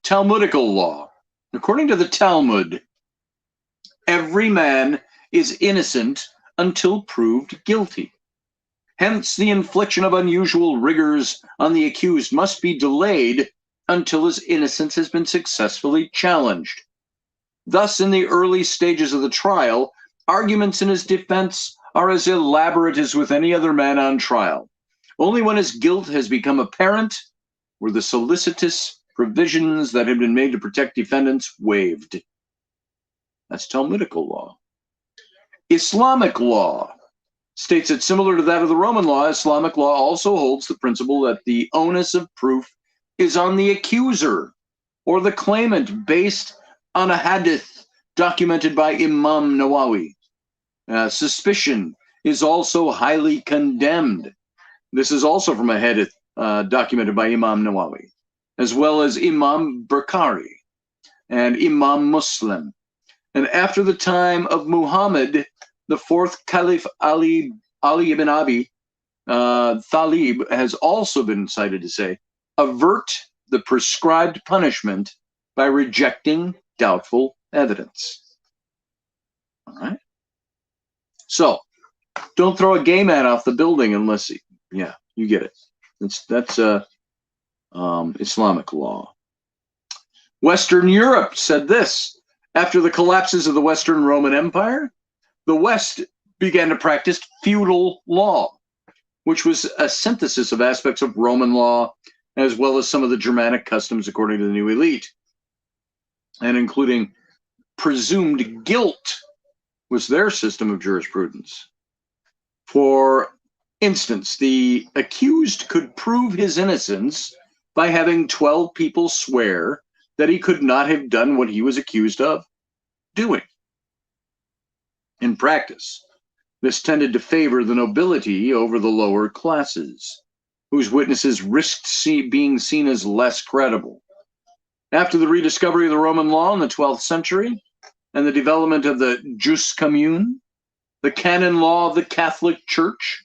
Talmudical law. According to the Talmud, every man is innocent until proved guilty. Hence, the infliction of unusual rigors on the accused must be delayed until his innocence has been successfully challenged. Thus, in the early stages of the trial, arguments in his defense are as elaborate as with any other man on trial. Only when his guilt has become apparent were the solicitous provisions that had been made to protect defendants waived. That's Talmudical law. Islamic law states that similar to that of the Roman law, Islamic law also holds the principle that the onus of proof is on the accuser or the claimant based on a hadith documented by Imam Nawawi. Suspicion is also highly condemned. This is also from a hadith documented by Imam Nawawi, as well as Imam Bukhari and Imam Muslim. And after the time of Muhammad, the fourth Caliph Ali ibn Abi Talib has also been cited to say, avert the prescribed punishment by rejecting doubtful evidence. All right. So don't throw a gay man off the building unless you get it. That's Islamic law. Western Europe said this: after the collapses of the Western Roman Empire, the West began to practice feudal law, which was a synthesis of aspects of Roman law, as well as some of the Germanic customs according to the new elite, and including presumed guilt was their system of jurisprudence. For instance, the accused could prove his innocence by having 12 people swear that he could not have done what he was accused of doing. In practice, this tended to favor the nobility over the lower classes, whose witnesses risked being seen as less credible. After the rediscovery of the Roman law in the 12th century and the development of the jus commune, the canon law of the Catholic Church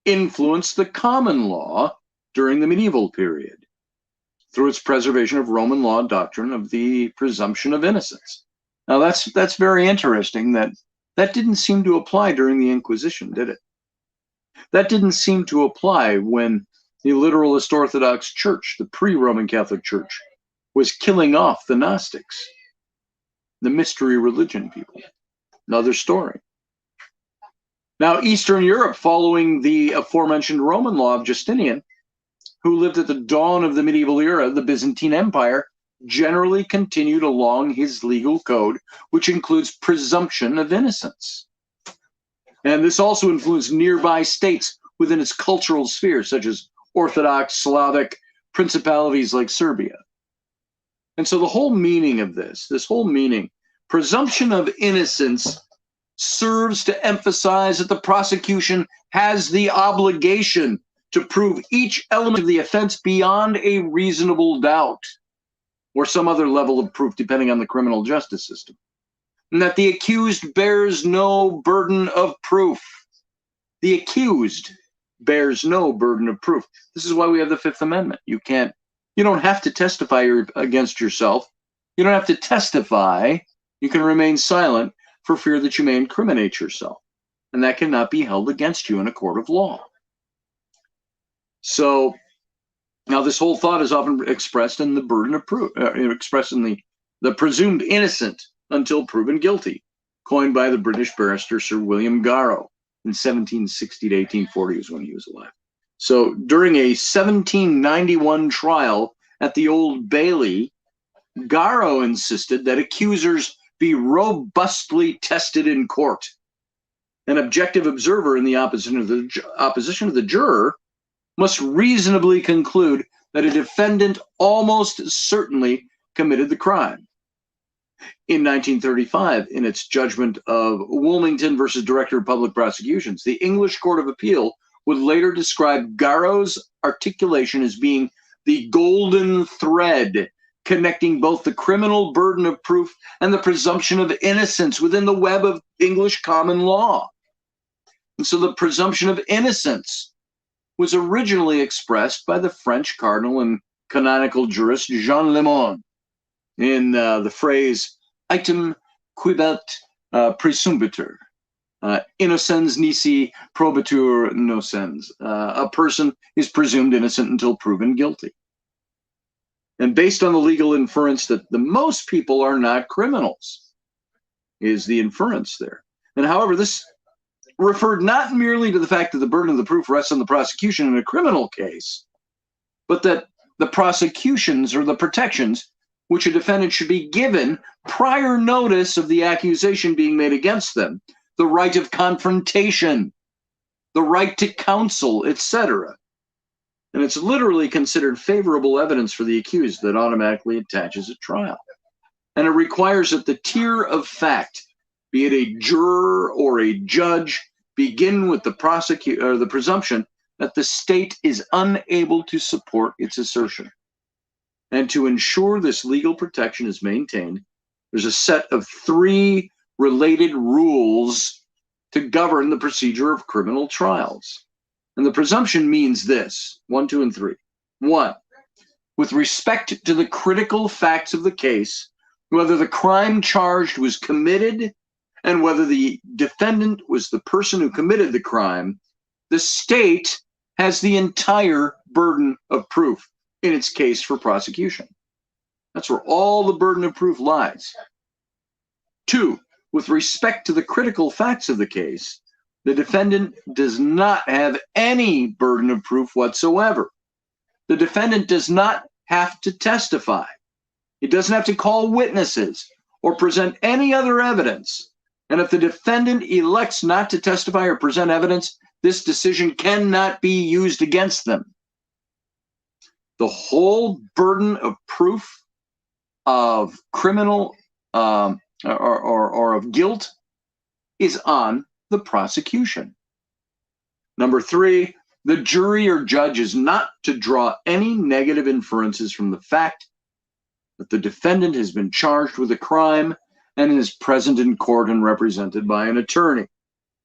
influenced the common law during the medieval period through its preservation of Roman law doctrine of the presumption of innocence. Now that's very interesting that didn't seem to apply during the Inquisition, did it? That didn't seem to apply when the literalist Orthodox Church, the pre-Roman Catholic Church, was killing off the Gnostics, the mystery religion people. Another story. Now, Eastern Europe, following the aforementioned Roman law of Justinian, who lived at the dawn of the medieval era, the Byzantine Empire, generally continued along his legal code, which includes presumption of innocence. And this also influenced nearby states within its cultural sphere, such as Orthodox, Slavic principalities like Serbia. And so the whole meaning of this whole meaning presumption of innocence serves to emphasize that the prosecution has the obligation to prove each element of the offense beyond a reasonable doubt, or some other level of proof depending on the criminal justice system, and that the accused bears no burden of proof. The accused bears no burden of proof. This is why we have the Fifth Amendment. You don't have to testify against yourself. You don't have to testify. You can remain silent for fear that you may incriminate yourself, and that cannot be held against you in a court of law. So now this whole thought is often expressed in the burden of proof, expressed in the presumed innocent until proven guilty, coined by the British barrister Sir William Garrow in 1760 to 1840 is when he was alive. So during a 1791 trial at the Old Bailey, Garrow insisted that accusers be robustly tested in court. An objective observer in the opposition of the juror must reasonably conclude that a defendant almost certainly committed the crime. In 1935, in its judgment of Wilmington versus Director of Public Prosecutions, the English Court of Appeal would later describe Garrow's articulation as being the golden thread connecting both the criminal burden of proof and the presumption of innocence within the web of English common law. And so the presumption of innocence was originally expressed by the French cardinal and canonical jurist Jean Lemon in the phrase item quibet presumbitur, innocens nisi probatur nocens. A person is presumed innocent until proven guilty. And based on the legal inference that the most people are not criminals, is the inference there. And however, this referred not merely to the fact that the burden of the proof rests on the prosecution in a criminal case, but that the prosecutions or the protections which a defendant should be given prior notice of the accusation being made against them, the right of confrontation, the right to counsel, etc. And it's literally considered favorable evidence for the accused that automatically attaches at trial. And it requires that the tier of fact, be it a juror or a judge, begin with the presumption that the state is unable to support its assertion. And to ensure this legal protection is maintained, there's a set of 3 related rules to govern the procedure of criminal trials. And the presumption means this, 1, 2, and 3. 1, with respect to the critical facts of the case, whether the crime charged was committed and whether the defendant was the person who committed the crime, the state has the entire burden of proof in its case for prosecution. That's where all the burden of proof lies. 2, with respect to the critical facts of the case, the defendant does not have any burden of proof whatsoever. The defendant does not have to testify. He doesn't have to call witnesses or present any other evidence. And if the defendant elects not to testify or present evidence, this decision cannot be used against them. The whole burden of proof of criminal or of guilt is on the prosecution. Number 3, the jury or judge is not to draw any negative inferences from the fact that the defendant has been charged with a crime and is present in court and represented by an attorney.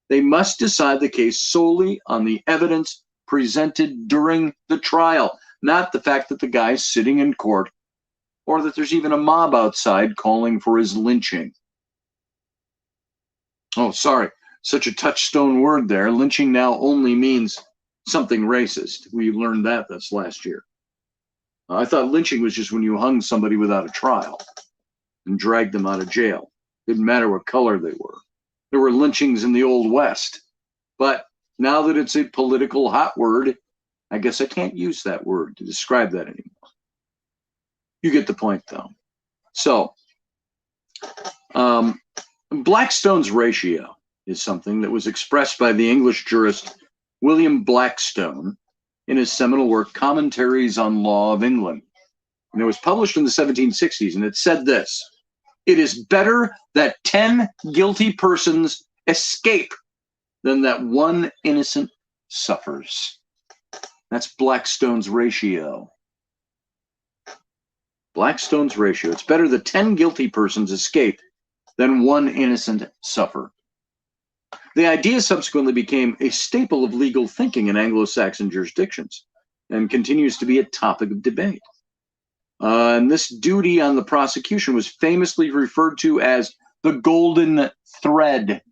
They must decide the case solely on the evidence presented during the trial, not the fact that the guy's sitting in court or that there's even a mob outside calling for his lynching. Oh, sorry. Such a touchstone word there. Lynching now only means something racist. We learned that this last year. I thought lynching was just when you hung somebody without a trial and dragged them out of jail. Didn't matter what color they were. There were lynchings in the Old West. But now that it's a political hot word, I guess I can't use that word to describe that anymore. You get the point, though. So, Blackstone's ratio is something that was expressed by the English jurist William Blackstone in his seminal work, Commentaries on Law of England. And it was published in the 1760s, and it said this: It is better that 10 guilty persons escape than that one innocent suffers. That's Blackstone's ratio. Blackstone's ratio. It's better that 10 guilty persons escape than one innocent suffer. The idea subsequently became a staple of legal thinking in Anglo-Saxon jurisdictions and continues to be a topic of debate. And this duty on the prosecution was famously referred to as the golden thread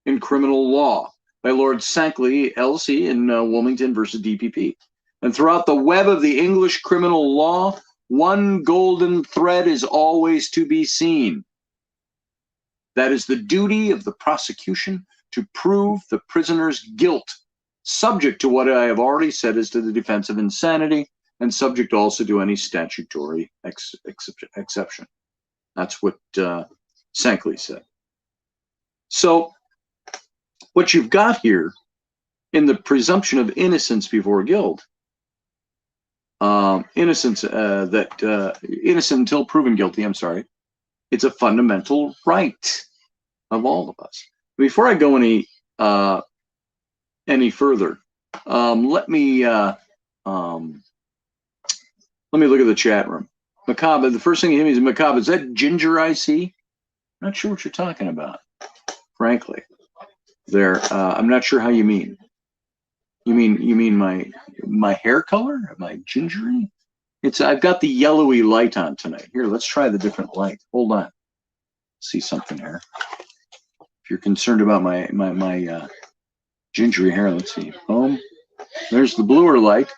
in criminal law by Lord Sankley, LC, in Wilmington versus DPP. And throughout the web of the English criminal law, one golden thread is always to be seen. That is the duty of the prosecution to prove the prisoner's guilt, subject to what I have already said as to the defense of insanity, and subject also to any statutory exception. That's what Sankley said. So what you've got here in the presumption of innocence before guilt, innocent until proven guilty, I'm sorry, it's a fundamental right of all of us. Before I go any further, let me look at the chat room. Macabre, the first thing you hit me is Macabre. Is that ginger I see? I'm not sure what you're talking about, frankly. There, I'm not sure how you mean. You mean my hair color? Am I gingery? I've got the yellowy light on tonight. Here, let's try the different light. Hold on. See something here. If you're concerned about my gingery hair, let's see. Boom. There's the bluer light.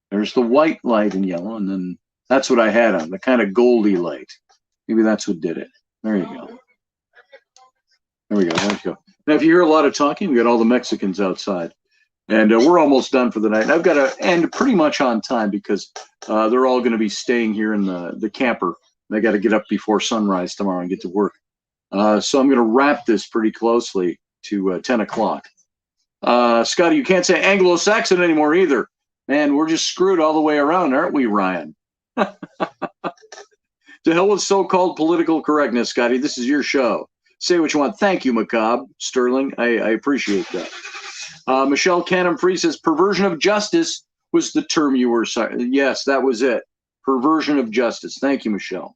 There's the white light and yellow, and then that's what I had on, the kind of goldy light. Maybe that's what did it. There you go. There we go. There we go. Now, if you hear a lot of talking, we got all the Mexicans outside. And we're almost done for the night. And I've got to end pretty much on time because they're all going to be staying here in the camper. They got to get up before sunrise tomorrow and get to work. So I'm going to wrap this pretty closely to 10 o'clock. Scotty, you can't say Anglo-Saxon anymore either. Man, we're just screwed all the way around, aren't we, Ryan? To hell with so-called political correctness, Scotty. This is your show. Say what you want. Thank you, Macabre. Sterling, I appreciate that. Michelle Cannon-Free says, perversion of justice was the term you were citing. Yes, that was it. Perversion of justice. Thank you, Michelle.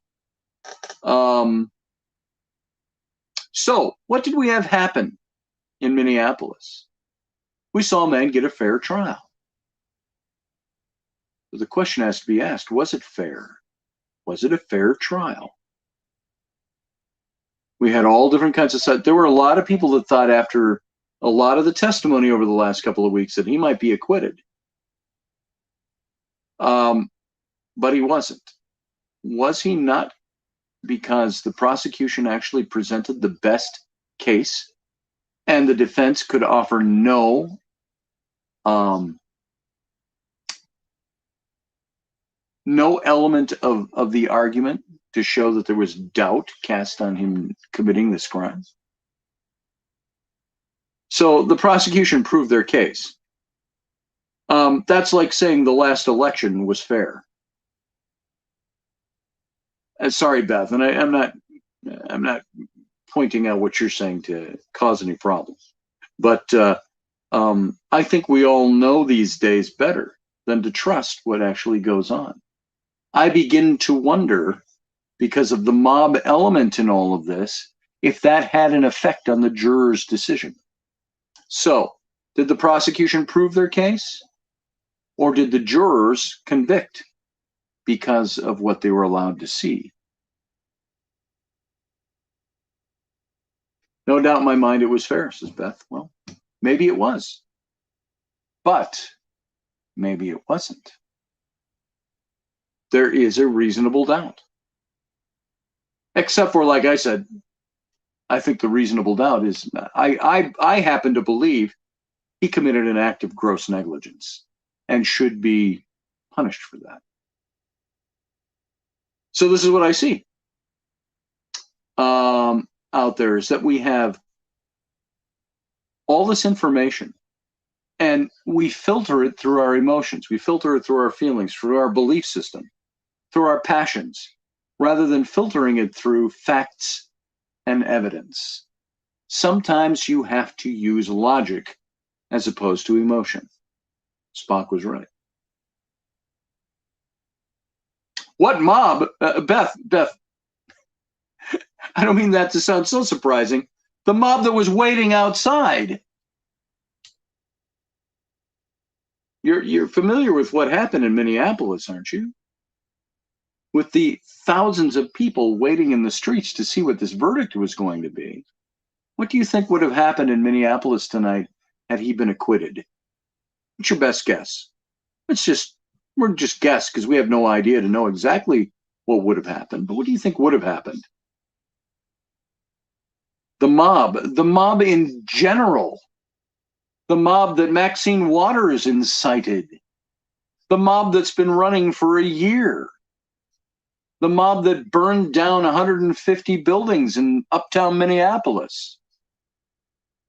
So, what did we have happen in Minneapolis? We saw a man get a fair trial. The question has to be asked, was it fair? Was it a fair trial? We had all different kinds of stuff. There were a lot of people that thought after a lot of the testimony over the last couple of weeks that he might be acquitted. But he wasn't. Was he not? Because the prosecution actually presented the best case and the defense could offer no element of the argument to show that there was doubt cast on him committing this crime. So the prosecution proved their case. That's like saying the last election was fair. Sorry, Beth, and I'm not pointing out what you're saying to cause any problems. But I think we all know these days better than to trust what actually goes on. I begin to wonder, because of the mob element in all of this, if that had an effect on the juror's decision. So, did the prosecution prove their case? Or did the jurors convict because of what they were allowed to see? No doubt in my mind it was fair, says Beth. Well, maybe it was. But maybe it wasn't. There is a reasonable doubt. Except for, like I said, I think the reasonable doubt is, I happen to believe he committed an act of gross negligence and should be punished for that. So this is what I see out there, is that we have all this information and we filter it through our emotions. We filter it through our feelings, through our belief system, through our passions, rather than filtering it through facts and evidence. Sometimes you have to use logic as opposed to emotion. Spock was right. What mob? Beth, I don't mean that to sound so surprising. The mob that was waiting outside. You're familiar with what happened in Minneapolis, aren't you? With the thousands of people waiting in the streets to see what this verdict was going to be. What do you think would have happened in Minneapolis tonight had he been acquitted? What's your best guess? We're just guess because we have no idea to know exactly what would have happened. But what do you think would have happened? The mob in general, the mob that Maxine Waters incited, the mob that's been running for a year, the mob that burned down 150 buildings in uptown Minneapolis,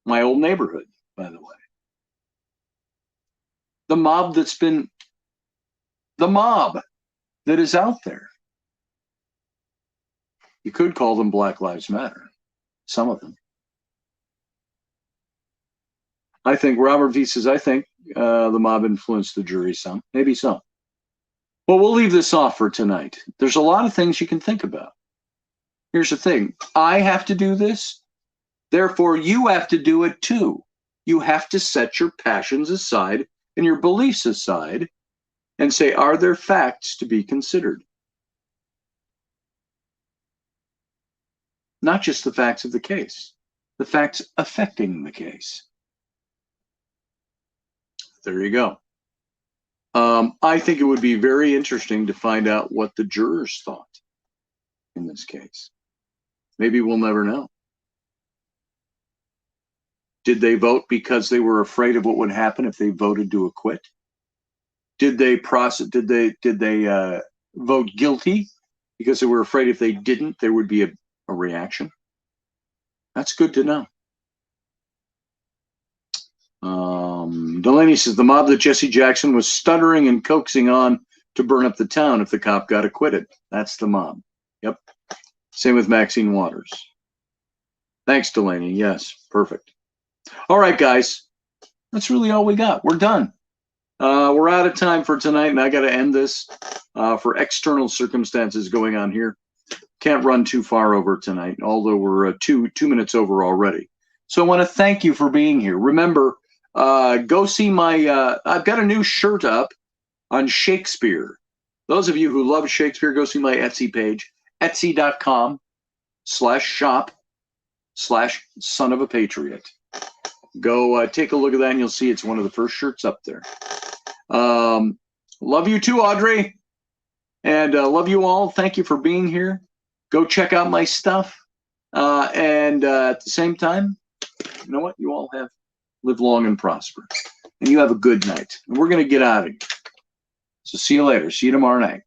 my old neighborhood, by the way. The mob that's been, the mob that is out there. You could call them Black Lives Matter, some of them. I think Robert V says, I think the mob influenced the jury some, maybe some. Well, we'll leave this off for tonight. There's a lot of things you can think about. Here's the thing. I have to do this. Therefore, you have to do it too. You have to set your passions aside and your beliefs aside and say, are there facts to be considered? Not just the facts of the case, the facts affecting the case. There you go. I think it would be very interesting to find out what the jurors thought in this case. Maybe we'll never know. Did they vote because they were afraid of what would happen if they voted to acquit? Did they vote guilty because they were afraid if they didn't, there would be a reaction? That's good to know. Delaney says the mob that Jesse Jackson was stuttering and coaxing on to burn up the town if the cop got acquitted. That's the mob. Yep. Same with Maxine Waters. Thanks, Delaney. Yes, perfect. All right, guys. That's really all we got. We're done. We're out of time for tonight, and I got to end this for external circumstances going on here. Can't run too far over tonight, although we're two minutes over already. So I want to thank you for being here. Remember, go see my, I've got a new shirt up on Shakespeare. Those of you who love Shakespeare, go see my Etsy page, etsy.com/shop/son-of-a-patriot. Go take a look at that and you'll see it's one of the first shirts up there. Love you too, Audrey. And love you all. Thank you for being here. Go check out my stuff. And at the same time, you know what? You all live long and prosper. And you have a good night. And we're going to get out of here. So see you later. See you tomorrow night.